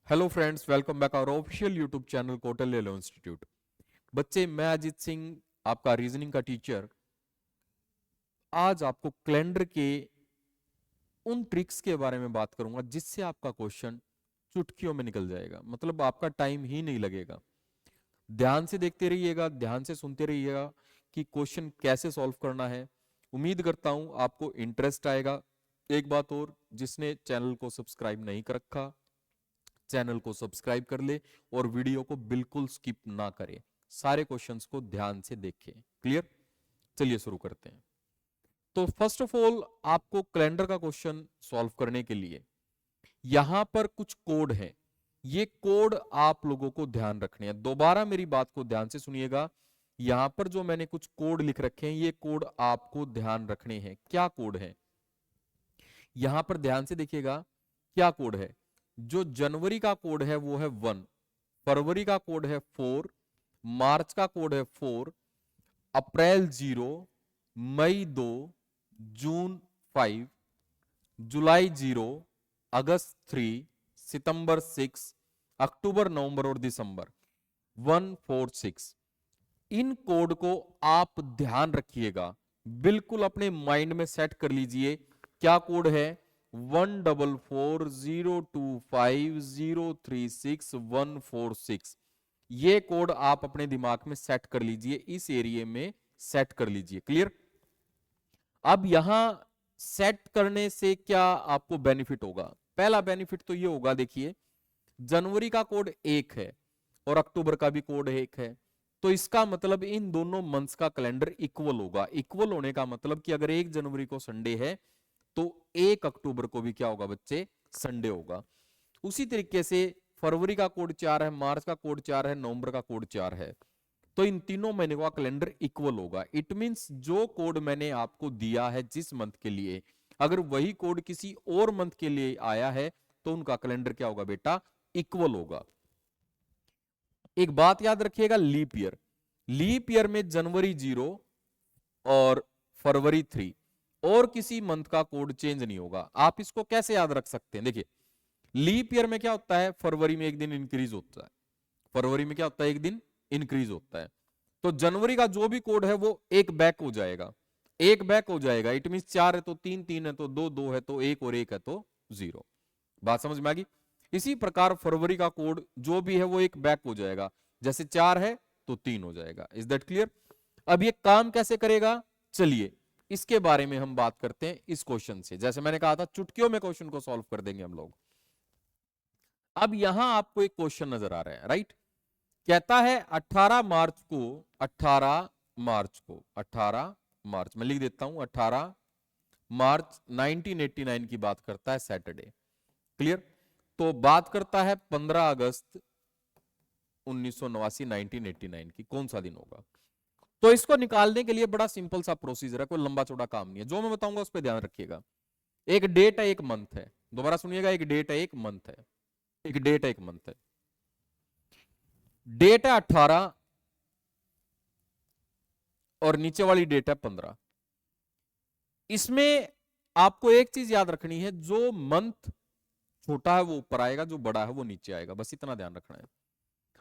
Hello friends, welcome back our official YouTube channel Kautilya law institute. बच्चे, मैं अजीत सिंह, आपका reasoning का टीचर, आज आपको कैलेंडर के उन ट्रिक्स के बारे में बात करूंगा जिससे आपका क्वेश्चन चुटकियों में निकल जाएगा। मतलब आपका टाइम ही नहीं लगेगा। ध्यान से देखते रहिएगा, ध्यान से सुनते रहिएगा कि क्वेश्चन कैसे सॉल्व करना है। उम्मीद करता हूं आपको इंटरेस्ट आएगा। एक बात और, जिसने चैनल को सब्सक्राइब नहीं कर रखा, चैनल को सब्सक्राइब कर ले और वीडियो को बिल्कुल स्किप ना करें। सारे क्वेश्चंस को ध्यान से देखें। क्लियर? चलिए शुरू करते हैं। तो फर्स्ट ऑफ ऑल, आपको कैलेंडर का क्वेश्चन सॉल्व करने के लिए यहां पर कुछ कोड है। ये कोड आप लोगों को ध्यान रखने हैं। दोबारा मेरी बात को ध्यान से सुनिएगा। यहां पर जो मैंने कुछ कोड लिख रखे हैं, ये कोड आपको ध्यान रखने हैं। क्या कोड है? यहां पर ध्यान से देखिएगा क्या कोड है। जो जनवरी का कोड है वो है 1, फरवरी का कोड है 4, मार्च का कोड है 4, अप्रैल 0, मई 2, जून 5, जुलाई 0, अगस्त 3, सितंबर 6, अक्टूबर, नवंबर और दिसंबर 1, 4, 6। इन कोड को आप ध्यान रखिएगा, बिल्कुल अपने माइंड में सेट कर लीजिए। क्या कोड है? 144025036 ये कोड आप अपने दिमाग में सेट कर लीजिए, इस एरिया में सेट कर लीजिए। क्लियर? अब यहां सेट करने से क्या आपको बेनिफिट होगा? पहला बेनिफिट तो ये होगा, देखिए, जनवरी का कोड 1 है और अक्टूबर का भी कोड 1 है, तो इसका मतलब इन दोनों मंथ्स का कैलेंडर इक्वल होगा। इक्वल होने का मतलब कि अगर 1 जनवरी को संडे है तो 1 अक्टूबर को भी क्या होगा बच्चे? संडे होगा। उसी तरीके से फरवरी का कोड 4 है, मार्च का कोड 4 है, नवंबर का कोड 4 है, तो इन तीनों महीने का कैलेंडर इक्वल होगा। इट मींस जो कोड मैंने आपको दिया है जिस मंथ के लिए, अगर वही कोड किसी और मंथ के लिए आया है तो उनका कैलेंडर क्या होगा बेटा? इक्वल होगा। एक बात याद रखिएगा, लीप ईयर, लीप ईयर में जनवरी 0 और फरवरी 3 और किसी मंथ का कोड चेंज नहीं होगा। आप इसको कैसे याद रख सकते हैं? देखिए, लीप ईयर में क्या होता है? फरवरी में एक दिन इंक्रीज होता है। फरवरी में क्या होता है? एक दिन इंक्रीज होता है। तो जनवरी का जो भी कोड है वो एक बैक हो जाएगा, एक बैक हो जाएगा। इट मीन 4 है तो 3, 3 है तो 2, 2 है तो 1 और 1 है तो 0। बात समझ में आ गई? इसी प्रकार फरवरी का कोड जो भी है वो एक बैक हो जाएगा। जैसे 4 है तो 3 हो जाएगा। Is that clear? अब ये काम कैसे करेगा, चलिए इसके बारे में हम बात करते हैं इस क्वेश्चन से। जैसे मैंने कहा था, चुटकियों में क्वेश्चन को सॉल्व कर देंगे हम लोग। अब यहां आपको एक क्वेश्चन नजर आ रहा है, राइट? कहता है 18 मार्च को, 18 मार्च को, 18 मार्च मैं लिख देता हूं, 18 मार्च 1989 की बात करता है, सैटरडे। क्लियर? तो बात करता है 15 अगस्त 1989, 1989 की, कौन सा दिन होगा? तो इसको निकालने के लिए बड़ा सिंपल सा प्रोसीजर है, कोई लंबा चौड़ा काम नहीं है। जो मैं बताऊंगा उस पर ध्यान रखिएगा। एक डेट है, एक मंथ है। दोबारा सुनिएगा, एक डेट है, एक मंथ है। एक डेट है, एक मंथ है। डेट है 18 और नीचे वाली डेट है 15। इसमें आपको एक चीज याद रखनी है, जो मंथ छोटा है वो ऊपर आएगा, जो बड़ा है वो नीचे आएगा। बस इतना ध्यान रखना है।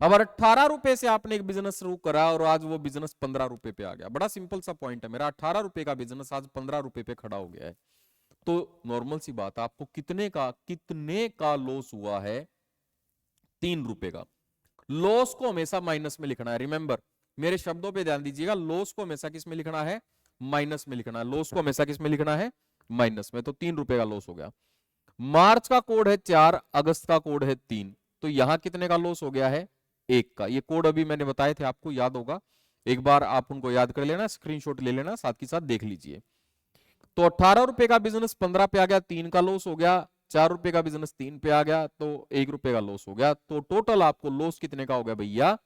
अब 18 रुपए से आपने एक बिजनेस शुरू करा और आज वो बिजनेस 15 रुपए पे आ गया। बड़ा सिंपल सा पॉइंट है, मेरा 18 रुपए का बिजनेस आज 15 रुपए पे खड़ा हो गया है। तो नॉर्मल सी बात है, आपको कितने का लॉस हुआ है? 3 रुपए का। लॉस को हमेशा माइनस में लिखना है। रिमेंबर, मेरे शब्दों पे ध्यान दीजिएगा, लॉस को हमेशा किस में लिखना है? माइनस में लिखना है। लॉस को हमेशा किस में लिखना है? माइनस में। तो 3 रुपए का लॉस हो गया। मार्च का कोड है 4, अगस्त का कोड है 3, तो यहां कितने का लॉस हो गया है? 1 का। ये कोड अभी मैंने बताए थे, आपको याद होगा। एक बार आप उनको याद कर लेना, स्क्रीनशॉट ले लेना, साथ के साथ देख लीजिए। तो 18 रुपए का बिजनेस 15 पे आ गया, 3 का लॉस हो गया। 4 रुपए का बिजनेस 3 पे आ गया तो 1 रुपए का लॉस हो गया। तो टोटल आपको लॉस कितने का हो गया भैया?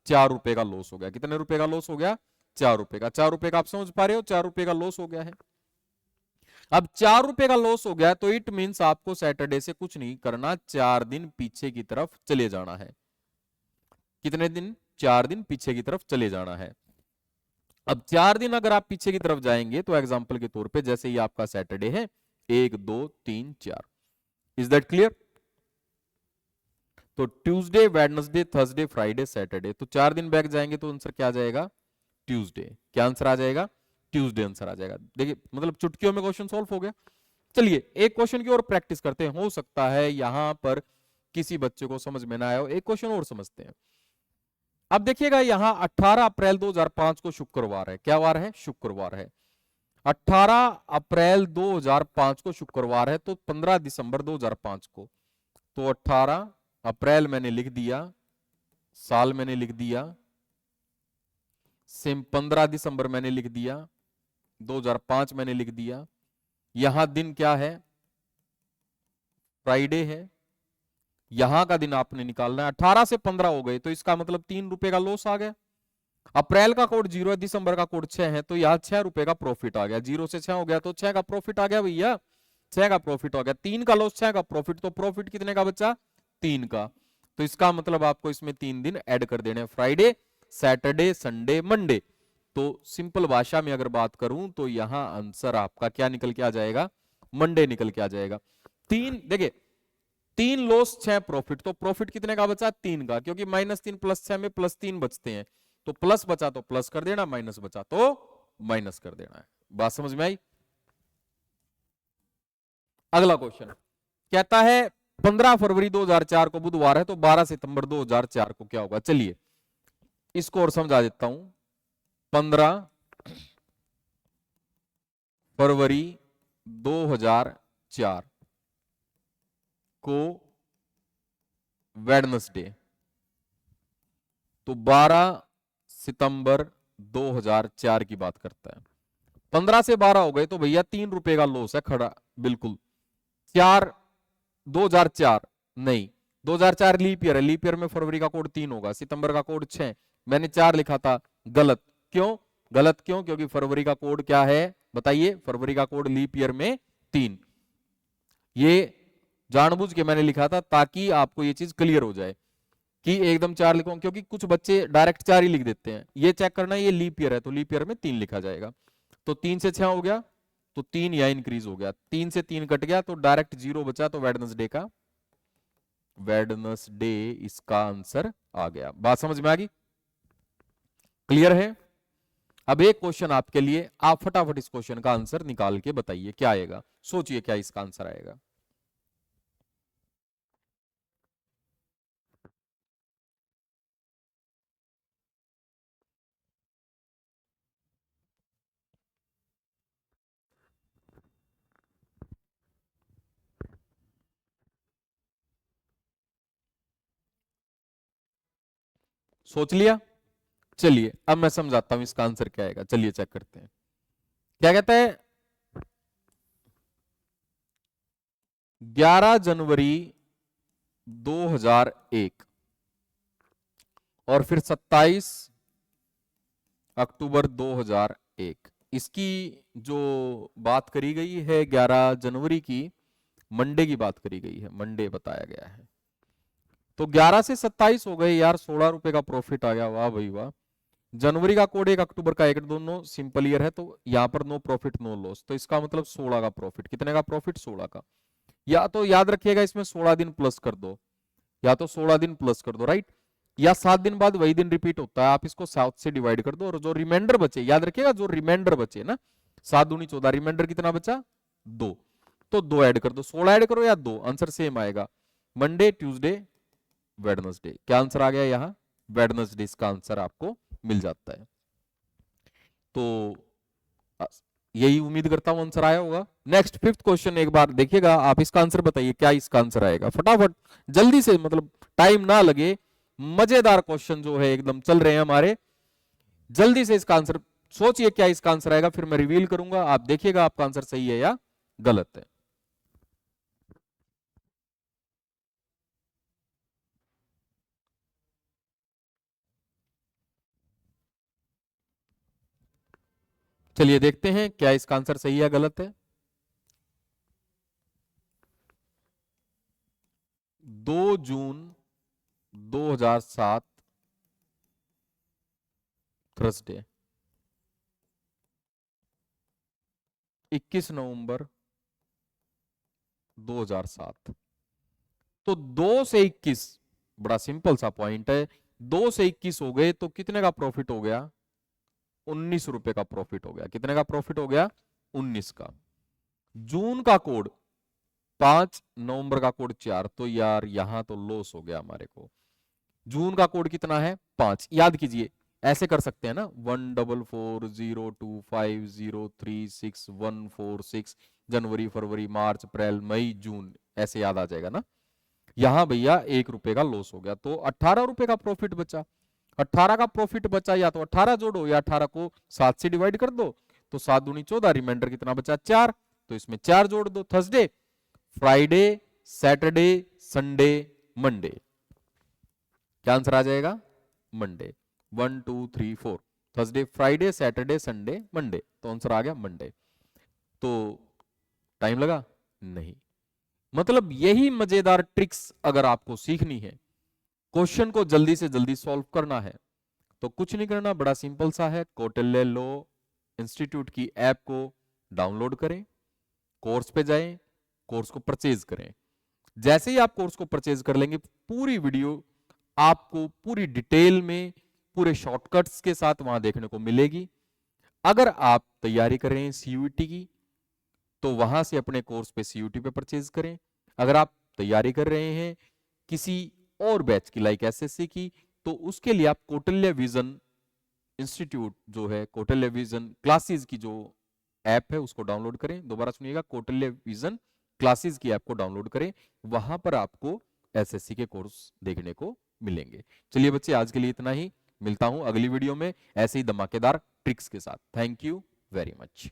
4 रुपए का लॉस हो गया। कितने रुपए का लॉस हो गया? 4 रुपए का। 4 रुपए का आप समझ पा रहे हो? 4 रुपए का लॉस हो गया है। अब 4 रुपए का लॉस हो गया तो इट मींस आपको सैटरडे से कुछ नहीं करना, 4 दिन पीछे की तरफ चले जाना है। कितने दिन? 4 दिन पीछे की तरफ चले जाना है। अब 4 दिन अगर आप पीछे की तरफ जाएंगे तो एग्जाम्पल के तौर पे, जैसे ही आपका सैटरडे है, 1, 2, 3, 4। Is that clear? तो Tuesday, Wednesday, Thursday, Friday, Saturday, तो 4 दिन बैक जाएंगे तो आंसर क्या आ जाएगा? ट्यूसडे। क्या आंसर आ जाएगा? ट्यूसडे आंसर आ जाएगा। देखिए मतलब चुटकियों में क्वेश्चन सॉल्व हो गया। चलिए एक क्वेश्चन की और प्रैक्टिस करते हैं, हो सकता है यहां पर किसी बच्चे को समझ में ना आया हो। एक क्वेश्चन और समझते हैं। अब देखिएगा यहां 18 अप्रैल 2005 को शुक्रवार है। क्या वार है? शुक्रवार है। 18 अप्रैल 2005 को शुक्रवार है, तो 15 दिसंबर 2005 को, तो 18 अप्रैल मैंने लिख दिया, साल मैंने लिख दिया, सेम 15 दिसंबर मैंने लिख दिया, 2005 मैंने लिख दिया। यहां दिन क्या है? फ्राइडे है। यहां का दिन आपने निकालना है। 18 से 15 हो गए तो इसका मतलब 3 रुपए का लॉस आ गया। अप्रैल का कोड 0 है, दिसंबर का कोड 6 है, तो यहां 6 रुपए का प्रॉफिट आ गया। 0 से 6 हो गया तो 6 का प्रॉफिट आ गया भैया, 6 का प्रॉफिट हो गया। 3 का लॉस, 6 का प्रॉफिट, तो प्रॉफिट कितने का बचा? 3 का। तो इसका मतलब आपको इसमें 3 दिन ऐड कर देने, फ्राइडे, सैटरडे, संडे, मंडे। तो सिंपल भाषा में अगर बात करूं तो यहां आंसर आपका क्या निकल के आ जाएगा? मंडे निकल के आ जाएगा। 3 देखिए, 3 लॉस 6 प्रॉफिट, तो प्रॉफिट कितने का बचा? 3 का, क्योंकि -3 + 6 में +3 बचते हैं। तो प्लस बचा तो प्लस कर देना, माइनस बचा तो माइनस कर देना है। बात समझ में आई? अगला क्वेश्चन कहता है 15 फरवरी 2004 को बुधवार है, तो 12 सितंबर 2004 को क्या होगा? चलिए इसको और समझा देता हूं। 15 फरवरी 2004 को वेडनेसडे, तो 12 सितंबर 2004 की बात करता है। 15 से 12 हो गए तो भैया 3 रुपए का लॉस है खड़ा, बिल्कुल। 4 2004 नहीं, 2004 लीप ईयर है, लीप ईयर में फरवरी का कोड 3 होगा, सितंबर का कोड 6, मैंने 4 लिखा था, गलत। क्यों गलत? क्यों? क्योंकि फरवरी का कोड क्या है बताइए? फरवरी का कोड लीप ईयर में 3। ये जानबूझ के मैंने लिखा था ताकि आपको ये चीज क्लियर हो जाए कि एकदम 4 लिखो, क्योंकि कुछ बच्चे डायरेक्ट 4 ही लिख देते हैं। ये चेक करना है, ये लीप ईयर है तो लीप ईयर में 3 लिखा जाएगा। तो 3 से 6 हो गया तो 3 यहां इंक्रीज हो गया, 3 से 3 कट गया तो डायरेक्ट 0 बचा, तो वेडनेसडे का, वेडनेसडे इसका आंसर आ गया। बात समझ में आ गई? क्लियर है? अब एक क्वेश्चन आपके लिए, आप फटाफट इस क्वेश्चन का आंसर निकाल के बताइए क्या आएगा। सोचिए क्या इसका आंसर आएगा। सोच लिया? चलिए अब मैं समझाता हूं इसका आंसर क्या आएगा। चलिए चेक करते हैं। क्या कहता है? 11 जनवरी 2001 और फिर 27 अक्टूबर 2001, इसकी जो बात करी गई है 11 जनवरी की, मंडे की बात करी गई है, मंडे बताया गया है। तो 11 से 27 हो गए यार, 16 रुपए का प्रॉफिट आ गया, वाह भाई वाह। जनवरी का कोड 1, अक्टूबर का 1, दोनों सिंपल ईयर है तो यहां पर नो प्रॉफिट नो लॉस, तो इसका मतलब 16 का प्रॉफिट। कितने का प्रॉफिट? 16 का। या तो याद रखिएगा इसमें 16 दिन प्लस कर दो, या तो 16 दिन प्लस कर दो, राइट? या 7 दिन बाद वही दिन रिपीट होता है, आप इसको 7 से डिवाइड कर दो, और जो रिमाइंडर बचे, याद रखिएगा जो रिमाइंडर बचे ना, 7 दूनी 14, रिमाइंडर कितना बचा? 2, तो 2 ऐड कर दो, 16 ऐड करो या 2, आंसर सेम आएगा। Monday, Tuesday, Wednesday. क्या आंसर आ गया यहाँ? वेडनेसडे इसका आंसर आपको मिल जाता है। तो यही उम्मीद करता हूं आंसर आया होगा। नेक्स्ट 5th क्वेश्चन एक बार देखिएगा, आप इसका आंसर बताइए क्या इसका आंसर आएगा, फटाफट जल्दी से, मतलब टाइम ना लगे। मजेदार क्वेश्चन जो है एकदम चल रहे हैं हमारे, जल्दी से इसका आंसर सोचिए क्या इसका आंसर आएगा, फिर मैं रिवील करूंगा, आप देखिएगा आपका आंसर सही है या गलत है। चलिए देखते हैं क्या इसका आंसर सही है गलत है। 2 जून 2007 थर्सडे, 21 नवंबर 2007, तो 2 से 21 बड़ा सिंपल सा पॉइंट है, 2 से 21 हो गए तो कितने का प्रॉफिट हो गया? 19 रुपए का प्रॉफिट हो गया। कितने का प्रॉफिट हो गया? 19 का। जून का कोड 5, नवंबर का कोड 4, तो यार यहां तो लॉस हो गया हमारे को। जून का कोड कितना है? 5। याद कीजिए, ऐसे कर सकते हैं ना, 144025036 जनवरी, फरवरी, मार्च, अप्रैल, मई, जून, ऐसे याद आ जाएगा ना। यहां भैया 1 रुपए का लॉस हो गया, तो 18 रुपए का प्रॉफिट बचा। 18 का प्रॉफिट बचा, या तो 18 जोड़ो या 18 को 7 से डिवाइड कर दो, तो 7 दूनी 14, रिमाइंडर कितना बचा? 4, तो इसमें 4 जोड़ दो। Thursday, Friday, Saturday, Sunday, Monday, क्या आंसर आ जाएगा? Monday. 1 2 3 4, Thursday, Friday, Saturday, Sunday, Monday, तो आंसर आ गया मंडे। तो टाइम लगा? नहीं। मतलब यही मजेदार ट्रिक्स अगर आपको सीखनी है, क्वेश्चन को जल्दी से जल्दी सॉल्व करना है, तो कुछ नहीं करना, बड़ा सिंपल सा है। कौटिल्य लॉ इंस्टीट्यूट की ऐप को डाउनलोड करें, कोर्स पे जाएं, कोर्स को परचेज करें। जैसे ही आप कोर्स को परचेज कर लेंगे, पूरी वीडियो आपको पूरी डिटेल में पूरे शॉर्टकट्स के साथ वहां देखने को मिलेगी। अगर आप तैयारी कर रहे हैं सीयूईटी की, तो वहां से अपने कोर्स पे सीयूईटी पे परचेज करें। अगर आप तैयारी कर रहे हैं किसी और बैच की, लाइक एसएससी की, तो उसके लिए आप कौटिल्य विजन इंस्टीट्यूट जो है, कौटिल्य विजन क्लासेस की जो ऐप है, उसको डाउनलोड करें। दोबारा सुनिएगा, कौटिल्य विजन क्लासेस की ऐप को डाउनलोड करें, वहां पर आपको एसएससी के कोर्स देखने को मिलेंगे। चलिए बच्चे, आज के लिए इतना ही। मिलता हूं अगली वीडियो में ऐसे ही धमाकेदार ट्रिक्स के साथ। Thank you very much.